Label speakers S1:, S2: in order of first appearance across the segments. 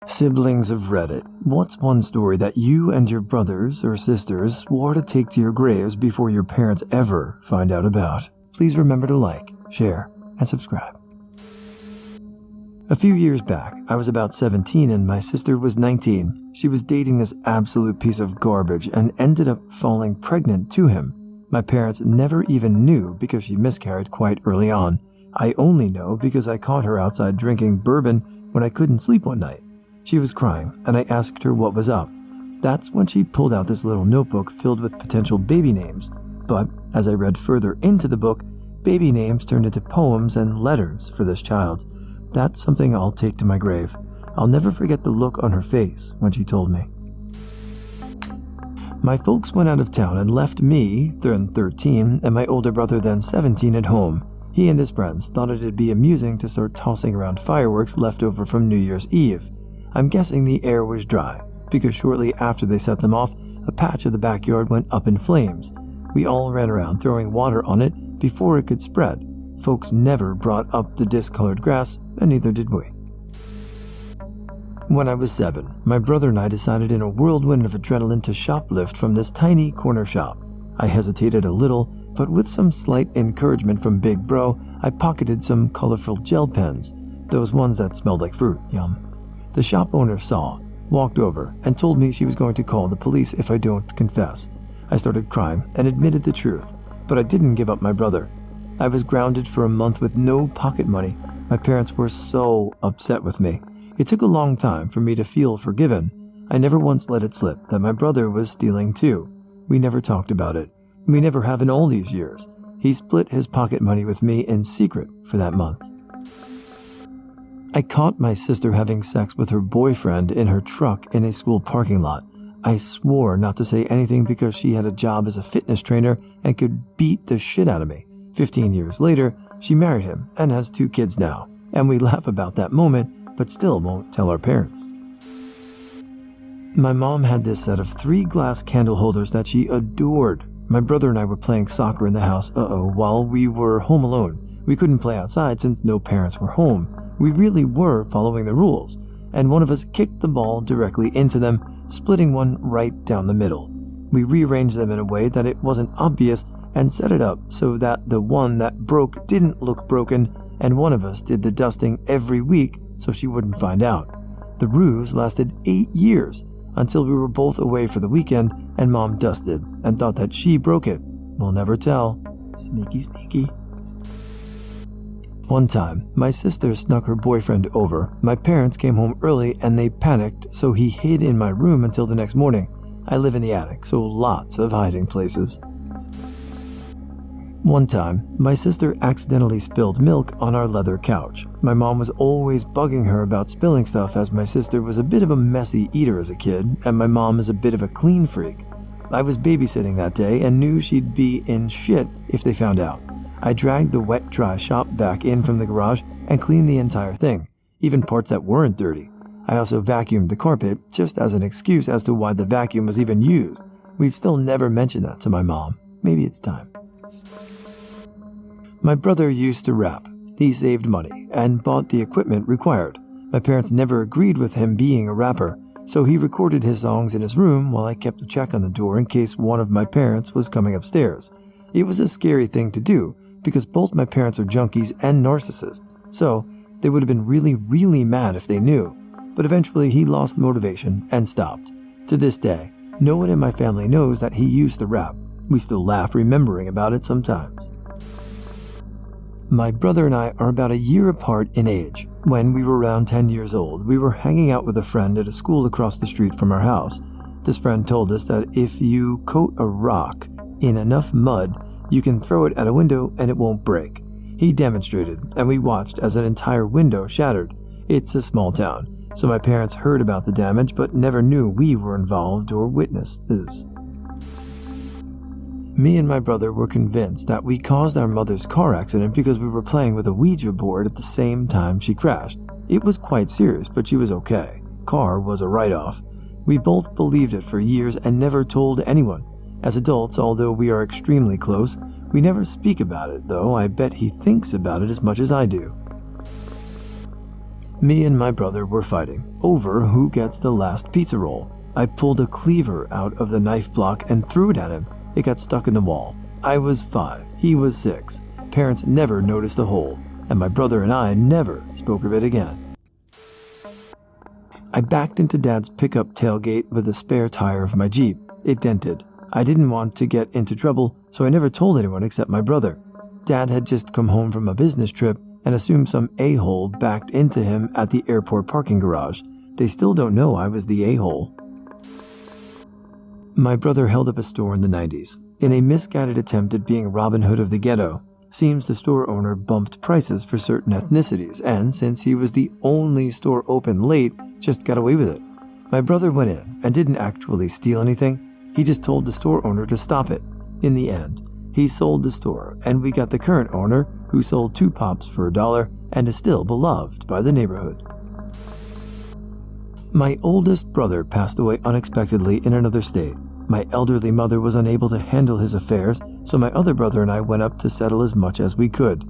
S1: Siblings of Reddit, what's one story that you and your brothers or sisters swore to take to your graves before your parents ever find out about? Please remember to like, share, and subscribe. A few years back, I was about 17 and my sister was 19. She was dating this absolute piece of garbage and ended up falling pregnant to him. My parents never even knew because she miscarried quite early on. I only know because I caught her outside drinking bourbon when I couldn't sleep one night. She was crying, and I asked her what was up. That's when she pulled out this little notebook filled with potential baby names. But as I read further into the book, baby names turned into poems and letters for this child. That's something I'll take to my grave. I'll never forget the look on her face when she told me. My folks went out of town and left me, then 13, and my older brother, then 17, at home. He and his friends thought it'd be amusing to start tossing around fireworks left over from New Year's Eve. I'm guessing the air was dry, because shortly after they set them off, a patch of the backyard went up in flames. We all ran around throwing water on it before it could spread. Folks never brought up the discolored grass, and neither did we. When I was 7, my brother and I decided in a whirlwind of adrenaline to shoplift from this tiny corner shop. I hesitated a little, but with some slight encouragement from Big Bro, I pocketed some colorful gel pens, those ones that smelled like fruit, yum. The shop owner saw, walked over, and told me she was going to call the police if I don't confess. I started crying and admitted the truth, but I didn't give up my brother. I was grounded for a month with no pocket money. My parents were so upset with me. It took a long time for me to feel forgiven. I never once let it slip that my brother was stealing too. We never talked about it. We never have in all these years. He split his pocket money with me in secret for that month. I caught my sister having sex with her boyfriend in her truck in a school parking lot. I swore not to say anything because she had a job as a fitness trainer and could beat the shit out of me. 15 years later, she married him and has 2 kids now. And we laugh about that moment, but still won't tell our parents. My mom had this set of 3 glass candle holders that she adored. My brother and I were playing soccer in the house, while we were home alone. We couldn't play outside since no parents were home. We really were following the rules, and one of us kicked the ball directly into them, splitting one right down the middle. We rearranged them in a way that it wasn't obvious and set it up so that the one that broke didn't look broken, and one of us did the dusting every week so she wouldn't find out. The ruse lasted 8 years until we were both away for the weekend and Mom dusted and thought that she broke it. We'll never tell. Sneaky, sneaky. One time, my sister snuck her boyfriend over. My parents came home early and they panicked, so he hid in my room until the next morning. I live in the attic, so lots of hiding places. One time, my sister accidentally spilled milk on our leather couch. My mom was always bugging her about spilling stuff as my sister was a bit of a messy eater as a kid, and my mom is a bit of a clean freak. I was babysitting that day and knew she'd be in shit if they found out. I dragged the wet, dry shop vac in from the garage and cleaned the entire thing, even parts that weren't dirty. I also vacuumed the carpet, just as an excuse as to why the vacuum was even used. We've still never mentioned that to my mom. Maybe it's time. My brother used to rap. He saved money and bought the equipment required. My parents never agreed with him being a rapper, so he recorded his songs in his room while I kept a check on the door in case one of my parents was coming upstairs. It was a scary thing to do, because both my parents are junkies and narcissists, so they would have been really, really mad if they knew. But eventually he lost motivation and stopped. To this day, no one in my family knows that he used to rap. We still laugh remembering about it sometimes. My brother and I are about a year apart in age. When we were around 10 years old, we were hanging out with a friend at a school across the street from our house. This friend told us that if you coat a rock in enough mud, you can throw it at a window and it won't break. He demonstrated, and we watched as an entire window shattered. It's a small town, so my parents heard about the damage but never knew we were involved or witnessed this. Me and my brother were convinced that we caused our mother's car accident because we were playing with a Ouija board at the same time she crashed. It was quite serious, but she was okay. Car was a write-off. We both believed it for years and never told anyone. As adults, although we are extremely close, we never speak about it, though I bet he thinks about it as much as I do. Me and my brother were fighting over who gets the last pizza roll. I pulled a cleaver out of the knife block and threw it at him. It got stuck in the wall. I was 5, he was 6. Parents never noticed the hole, and my brother and I never spoke of it again. I backed into Dad's pickup tailgate with the spare tire of my Jeep. It dented. I didn't want to get into trouble, so I never told anyone except my brother. Dad had just come home from a business trip and assumed some a-hole backed into him at the airport parking garage. They still don't know I was the a-hole. My brother held up a store in the 90s. In a misguided attempt at being Robin Hood of the ghetto, seems the store owner bumped prices for certain ethnicities, and since he was the only store open late, just got away with it. My brother went in and didn't actually steal anything. He just told the store owner to stop it. In the end, he sold the store, and we got the current owner, who sold 2 pops for $1 and is still beloved by the neighborhood. My oldest brother passed away unexpectedly in another state. My elderly mother was unable to handle his affairs, so my other brother and I went up to settle as much as we could.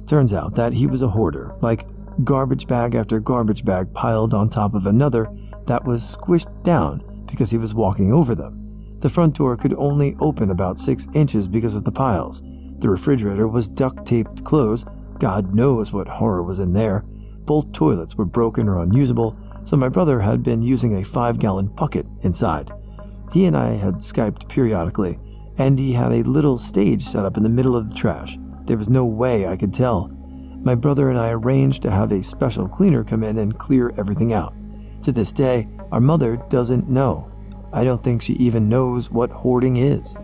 S1: Turns out that he was a hoarder, like garbage bag after garbage bag piled on top of another that was squished down because he was walking over them. The front door could only open about 6 inches because of the piles. The refrigerator was duct-taped closed. God knows what horror was in there. Both toilets were broken or unusable, so my brother had been using a 5-gallon bucket inside. He and I had Skyped periodically, and he had a little stage set up in the middle of the trash. There was no way I could tell. My brother and I arranged to have a special cleaner come in and clear everything out. To this day, our mother doesn't know. I don't think she even knows what hoarding is.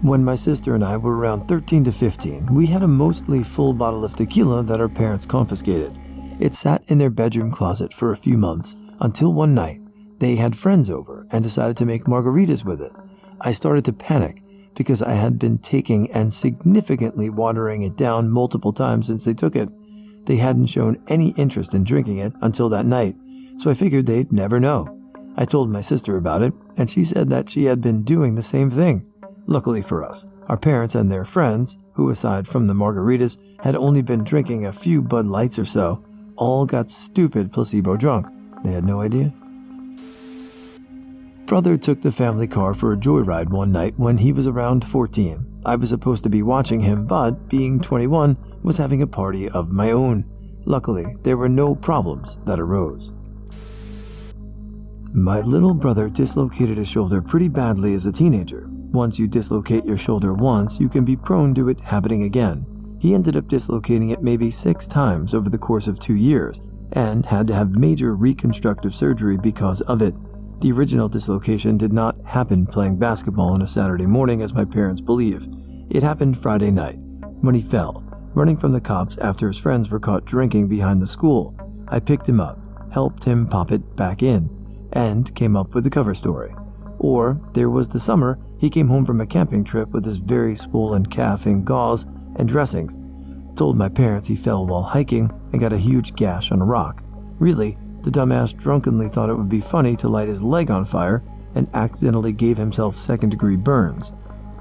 S1: When my sister and I were around 13 to 15, we had a mostly full bottle of tequila that our parents confiscated. It sat in their bedroom closet for a few months, until one night, they had friends over and decided to make margaritas with it. I started to panic because I had been taking and significantly watering it down multiple times since they took it. They hadn't shown any interest in drinking it until that night, so I figured they'd never know. I told my sister about it, and she said that she had been doing the same thing. Luckily for us, our parents and their friends, who aside from the margaritas had only been drinking a few Bud Lights or so, all got stupid placebo drunk. They had no idea. Brother took the family car for a joyride one night when he was around 14. I was supposed to be watching him, but being 21, was having a party of my own. Luckily, there were no problems that arose. My little brother dislocated his shoulder pretty badly as a teenager. Once you dislocate your shoulder once, you can be prone to it happening again. He ended up dislocating it maybe 6 times over the course of 2 years, and had to have major reconstructive surgery because of it. The original dislocation did not happen playing basketball on a Saturday morning as my parents believe. It happened Friday night, when he fell, running from the cops after his friends were caught drinking behind the school. I picked him up, helped him pop it back in, and came up with the cover story. Or there was the summer he came home from a camping trip with his very swollen calf in gauze and dressings. Told my parents he fell while hiking and got a huge gash on a rock. Really, the dumbass drunkenly thought it would be funny to light his leg on fire and accidentally gave himself second-degree burns.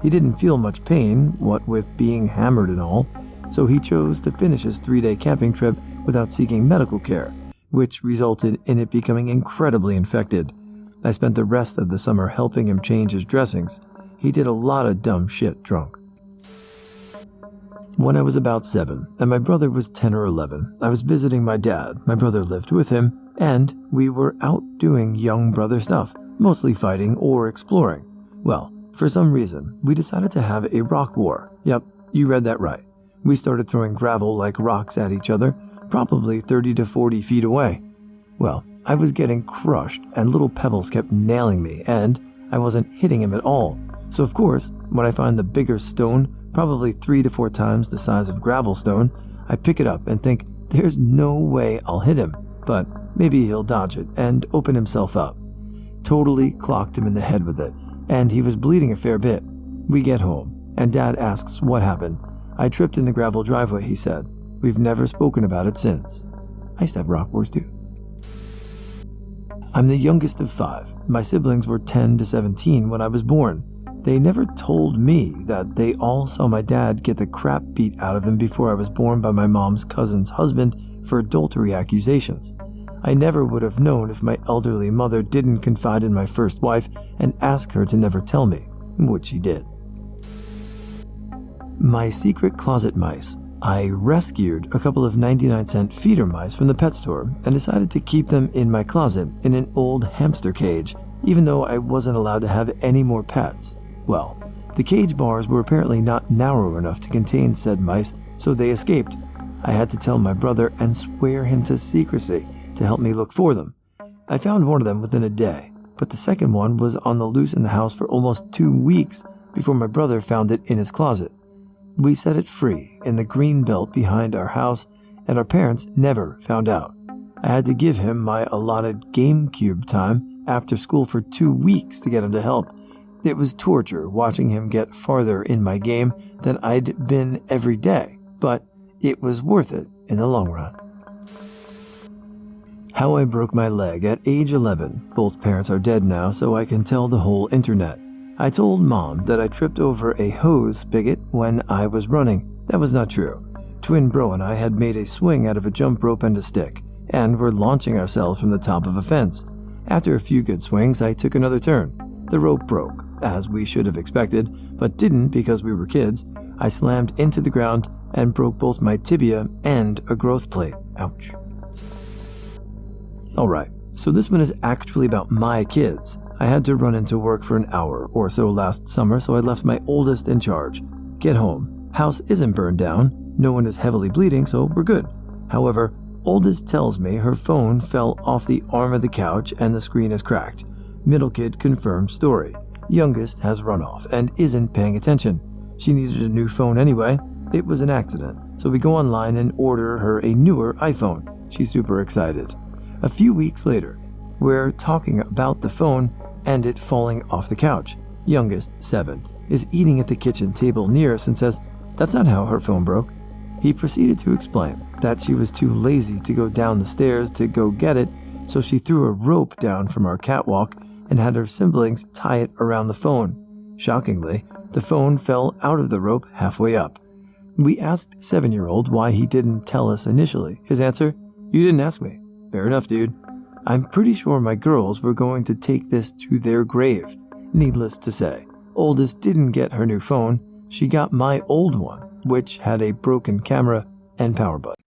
S1: He didn't feel much pain, what with being hammered and all, so he chose to finish his 3-day camping trip without seeking medical care, which resulted in it becoming incredibly infected. I spent the rest of the summer helping him change his dressings. He did a lot of dumb shit drunk. When I was about 7, and my brother was 10 or 11, I was visiting my dad. My brother lived with him, and we were out doing young brother stuff, mostly fighting or exploring. Well, for some reason, we decided to have a rock war. Yep, you read that right. We started throwing gravel like rocks at each other, probably 30 to 40 feet away. Well, I was getting crushed, and little pebbles kept nailing me, and I wasn't hitting him at all. So of course, when I find the bigger stone, probably 3 to 4 times the size of gravel stone, I pick it up and think, there's no way I'll hit him, but maybe he'll dodge it and open himself up. Totally clocked him in the head with it, and he was bleeding a fair bit. We get home, and Dad asks what happened. I tripped in the gravel driveway, he said. We've never spoken about it since. I used to have rock wars too. I'm the youngest of 5. My siblings were 10 to 17 when I was born. They never told me that they all saw my dad get the crap beat out of him before I was born by my mom's cousin's husband for adultery accusations. I never would have known if my elderly mother didn't confide in my first wife and ask her to never tell me, which she did. My secret closet mice. I rescued a couple of 99-cent feeder mice from the pet store and decided to keep them in my closet in an old hamster cage, even though I wasn't allowed to have any more pets. Well, the cage bars were apparently not narrow enough to contain said mice, so they escaped. I had to tell my brother and swear him to secrecy to help me look for them. I found one of them within a day, but the second one was on the loose in the house for almost 2 weeks before my brother found it in his closet. We set it free in the green belt behind our house, and our parents never found out. I had to give him my allotted GameCube time after school for 2 weeks to get him to help. It was torture watching him get farther in my game than I'd been every day, but it was worth it in the long run. How I broke my leg at age 11. Both parents are dead now, so I can tell the whole internet. I told Mom that I tripped over a hose spigot when I was running. That was not true. Twin bro and I had made a swing out of a jump rope and a stick, and were launching ourselves from the top of a fence. After a few good swings, I took another turn. The rope broke, as we should have expected, but didn't because we were kids. I slammed into the ground and broke both my tibia and a growth plate. Ouch. Alright, so this one is actually about my kids. I had to run into work for an hour or so last summer, so I left my oldest in charge. Get home. House isn't burned down. No one is heavily bleeding, so we're good. However, oldest tells me her phone fell off the arm of the couch and the screen is cracked. Middle kid confirms story. Youngest has run off and isn't paying attention. She needed a new phone anyway. It was an accident, so we go online and order her a newer iPhone. She's super excited. A few weeks later, we're talking about the phone and it falling off the couch. Youngest, 7, is eating at the kitchen table near us and says, "That's not how her phone broke." He proceeded to explain that she was too lazy to go down the stairs to go get it, so she threw a rope down from our catwalk and had her siblings tie it around the phone. Shockingly, the phone fell out of the rope halfway up. We asked 7-year-old why he didn't tell us initially. His answer, "You didn't ask me." Fair enough, dude. I'm pretty sure my girls were going to take this to their grave. Needless to say, oldest didn't get her new phone. She got my old one, which had a broken camera and power button.